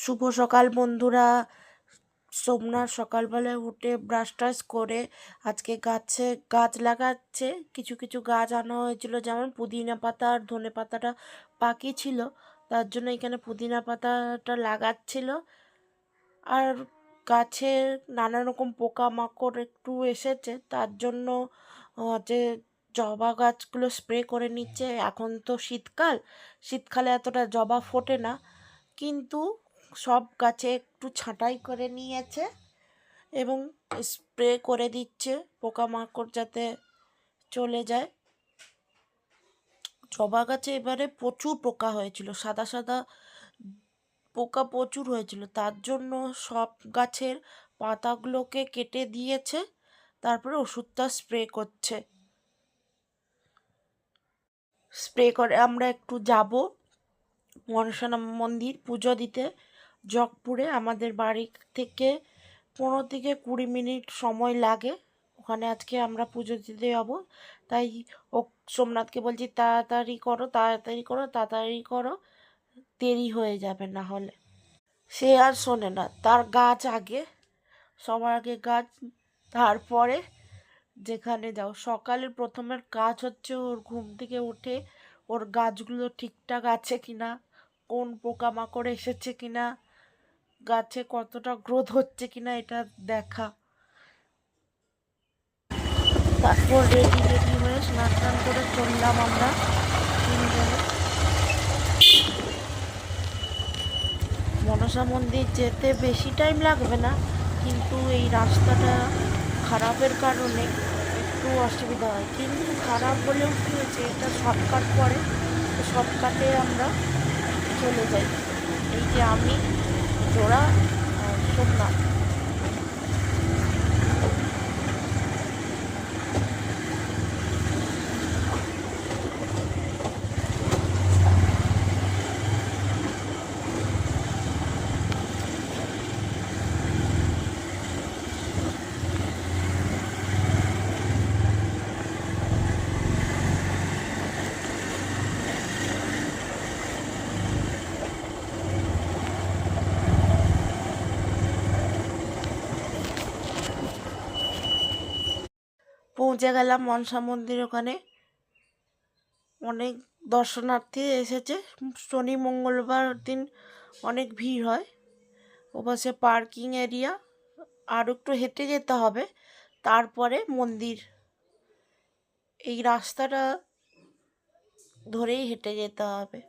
শুভ সকাল বন্ধুরা। সোমনাথ সকালবেলায় উঠে ব্রাশ টাশ করে আজকে গাছ লাগাচ্ছে। কিছু কিছু গাছ আনা হয়েছিল, যেমন পুদিনা পাতা আর ধনে পাতাটা বাকি ছিল, তার জন্য এখানে পুদিনা পাতাটা লাগাচ্ছিল। আর গাছে নানা রকম পোকামাকড় একটু এসেছে, তার জন্য যে জবা গাছগুলো স্প্রে করে নিচ্ছে। এখন তো শীতকালে এতটা জবা ফোটে না, কিন্তু সব গাছে একটু ছাঁটাই করে নিয়েছে এবং স্প্রে করে দিচ্ছে পোকামাকড় যাতে চলে যায়। জবা গাছে এবারে প্রচুর পোকা হয়েছিল, সাদা সাদা পোকা প্রচুর হয়েছিল, তার জন্য সব গাছের পাতাগুলোকে কেটে দিয়েছে, তারপরে ওষুধটা স্প্রে করে আমরা একটু যাব মনসা মন্দির পুজো দিতে। জগপুরে আমাদের বাড়ি থেকে 15 থেকে 20 মিনিট সময় লাগে, ওখানে আজকে আমরা পুজো দিতে যাবো। তাই ও সোমনাথকে বলছি, তাড়াতাড়ি করো তাড়াতাড়ি করো তাড়াতাড়ি করো, দেরি হয়ে যাবে না হলে। সে আর শোনে না, তার গাছ আগে, সবার আগে গাছ, তারপরে যেখানে যাও। সকালের প্রথমের কাজ হচ্ছে ওর ঘুম থেকে উঠে ওর গাছগুলো ঠিকঠাক আছে কিনা, কোন পোকামাকড় এসেছে কিনা, গাছে কতটা গ্রোথ হচ্ছে কিনা এটা দেখা। তারপর রেডি হয়ে স্নান টান করে চললাম আমরা তিনজনে। মনসা মন্দির যেতে বেশি টাইম লাগবে না, কিন্তু এই রাস্তাটা খারাপের কারণে একটু অসুবিধা হয়। কিন্তু খারাপ বলেও কী হয়েছে, এটা শর্টকাট পড়ে, তো শর্টকাটে আমরা চলে যাই। এই যে আমি, জোড়া আর সোমনাথ। পৌঁছে গেলাম মনসা মন্দির। ওখানে অনেক দর্শনার্থী এসেছে, শনি মঙ্গলবার দিন অনেক ভিড় হয়। ওপাশে পার্কিং এরিয়া, আর একটু হেঁটে যেতে হবে, তারপরে মন্দির। এই রাস্তাটা ধরেই হেঁটে যেতে হবে।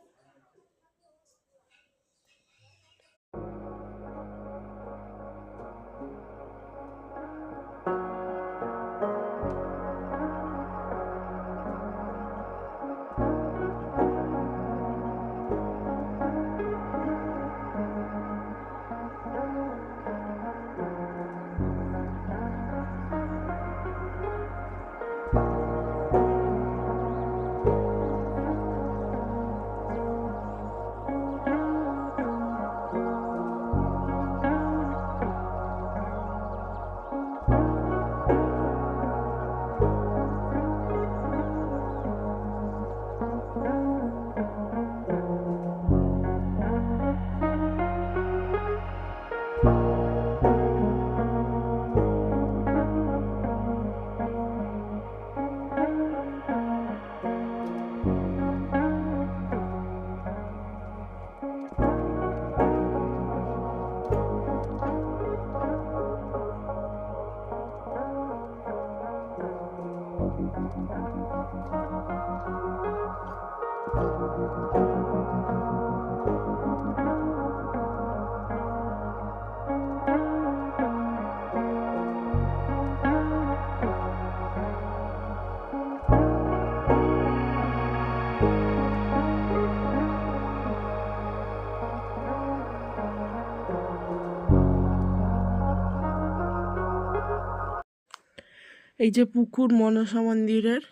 এই যে পুকুর মনসা মন্দিরের,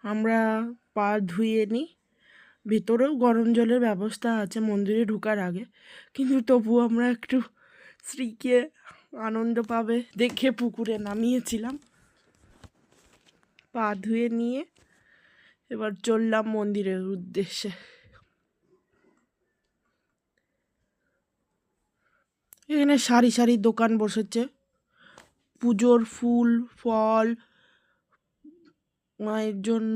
আমরা পা ধুয়ে নিই। ভেতরেও গরম জলের ব্যবস্থা আছে মন্দিরে ঢোকার আগে, কিন্তু তবুও আমরা একটু স্ত্রীকে আনন্দ পাবে দেখে পুকুরে নামিয়েছিলাম। পা ধুয়ে নিয়ে এবার চললাম মন্দিরের উদ্দেশ্যে। এখানে সারি সারি দোকান বসেছে, পুজোর ফুল ফল মায়ের জন্য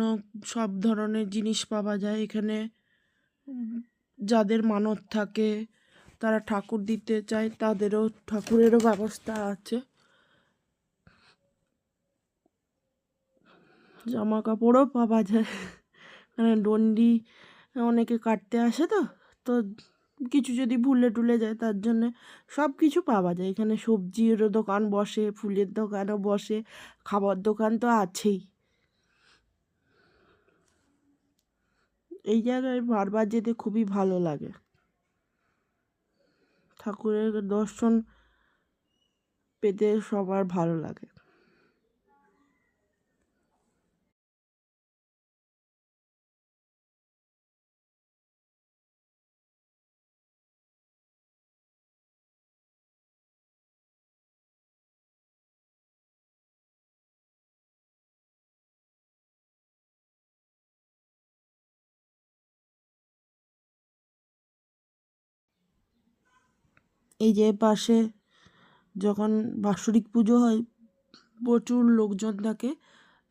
সব ধরনের জিনিস পাওয়া যায় এখানে। যাদের মানত থাকে, তারা ঠাকুর দিতে চায়, তাদেরও ঠাকুরেরও ব্যবস্থা আছে। জামা কাপড়ও পাওয়া যায়, মানে ডন্ডি অনেকে কাটতে আসে, তো তো কিছু যদি ভুলে টুলে যায় তার জন্যে সব কিছু পাওয়া যায় এখানে। সবজির দোকান বসে, ফুলের দোকানও বসে, খাবার দোকান তো আছেই। এই জায়গায় বারবার যেতে খুবই ভালো লাগে, ঠাকুরের দর্শন পেতে সবার ভালো লাগে। এই যে পাশে যখন বাৎসরিক পুজো হয় প্রচুর লোকজন থাকে,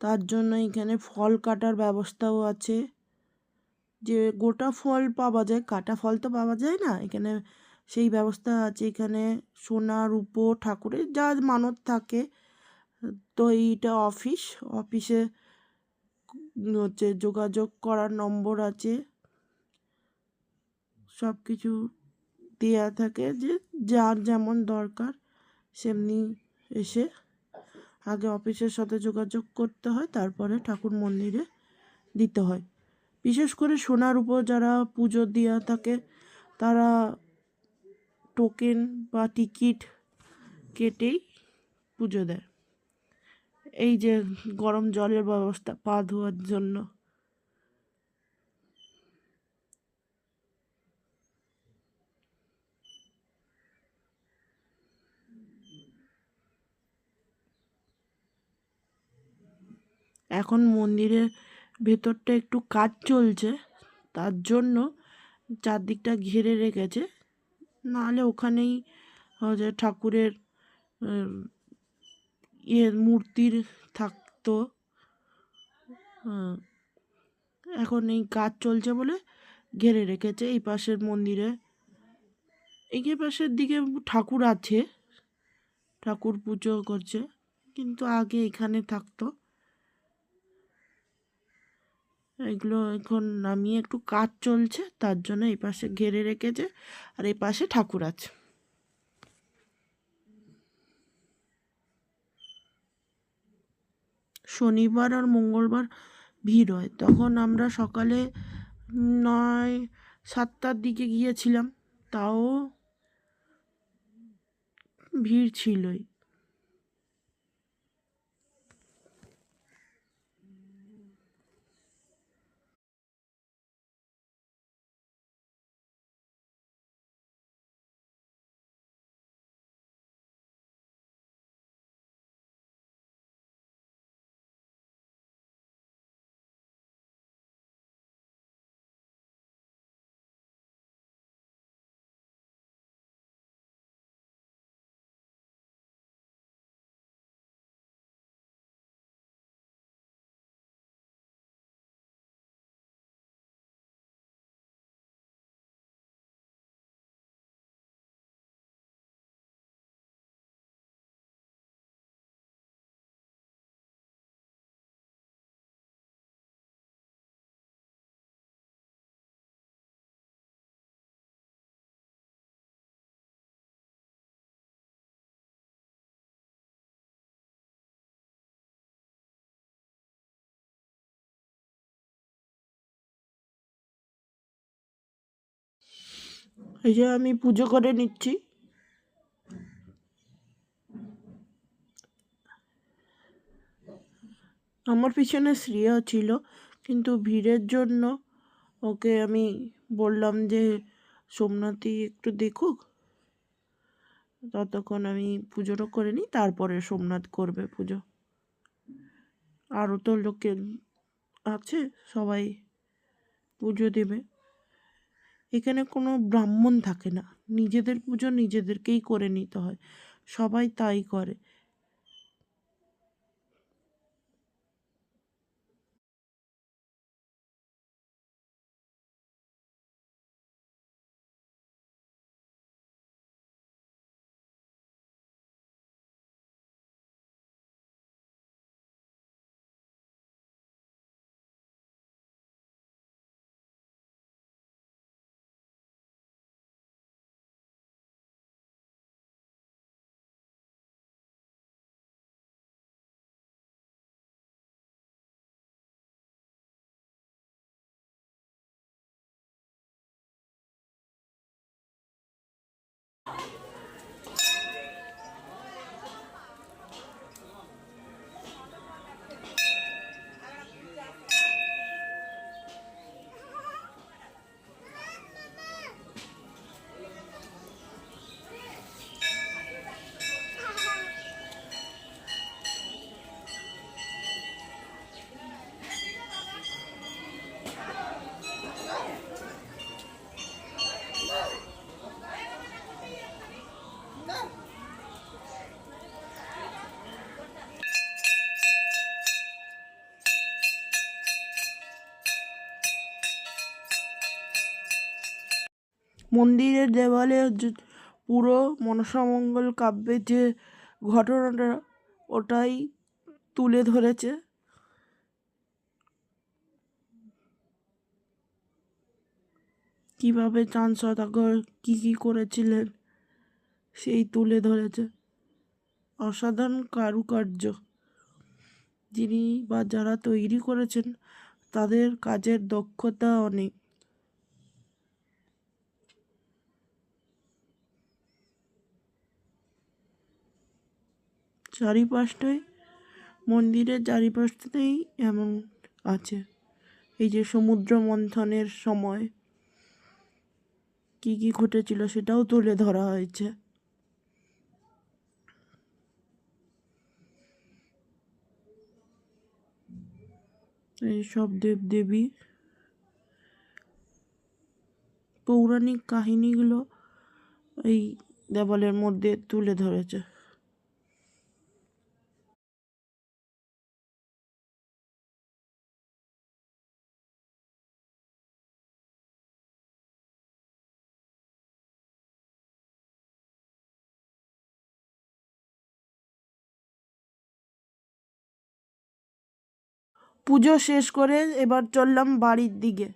তার জন্য এখানে ফল কাটার ব্যবস্থাও আছে। যে গোটা ফল পাওয়া যায়, কাটা ফল তো পাওয়া যায় না এখানে, সেই ব্যবস্থা আছে এখানে। সোনা রূপো ঠাকুরের যা মানত থাকে। তো এইটা অফিসে হচ্ছে যোগাযোগ করার নম্বর আছে, সব কিছু দেয়া থাকে, যে যার যেমন দরকার সেমনি এসে আগে অফিসের সাথে যোগাযোগ করতে হয়, তারপরে ঠাকুর মন্দিরে দিতে হয়। বিশেষ করে সোনার উপর যারা পুজো দেওয়া থাকে, তারা টোকেন বা টিকিট কেটেই পুজো দেয়। এই যে গরম জলের ব্যবস্থা পা ধোয়ার জন্য। এখন মন্দিরের ভেতরটা একটু কাজ চলছে, তার জন্য চারদিকটা ঘিরে রেখেছে, নাহলে ওখানেই যে ঠাকুরের মূর্তির থাকতো। এখন এই কাজ চলছে বলে ঘিরে রেখেছে। এই পাশের মন্দিরে এই পাশের দিকে ঠাকুর আছে, ঠাকুর পুজো করছে, কিন্তু আগে এখানে থাকতো। এগুলো এখন নামিয়ে একটু কাজ চলছে, তার জন্য এই পাশে ঘিরে রেখেছে, আর এই পাশে ঠাকুর আছে। শনিবার আর মঙ্গলবার ভিড় হয়, তখন আমরা সকালে 9-7টার দিকে গিয়েছিলাম, তাও ভিড় ছিলই। এই যে আমি পুজো করে নিচ্ছি। আমার পিছনে শ্রেয়া ছিল, কিন্তু ভিড়ের জন্য ওকে আমি বললাম যে সোমনাথই একটু দেখুক, ততক্ষণ আমি পুজোটা করে নিই, তারপরে সোমনাথ করবে পুজো। আরও তো লোকে আছে, সবাই পুজো দেবে। এখানে কোনো ব্রাহ্মণ থাকে না, নিজেদের পুজো নিজেদেরকেই করে নিতে হয়, সবাই তাই করে। মন্দিরের দেওয়ালে পুরো মনসামঙ্গল কাব্যের যে ঘটনাটা ওটাই তুলে ধরেছে। কিভাবে চাঁদ সদাগর কি করেছিলেন সেই তুলে ধরেছে। অসাধারণ কারুকার্য, যিনি বা যারা তৈরি করেছেন তাদের কাজের দক্ষতা অনেক। চারিপাশটাই, মন্দিরের চারিপাশটাতেই এমন আছে। এই যে সমুদ্র মন্থনের সময় কি ঘটেছিল সেটাও তুলে ধরা হয়েছে। এই সব দেবদেবী পৌরাণিক কাহিনীগুলো এই দেওয়ালের মধ্যে তুলে ধরেছে। পুজো শেষ করে এবার চললাম বাড়ির দিকে।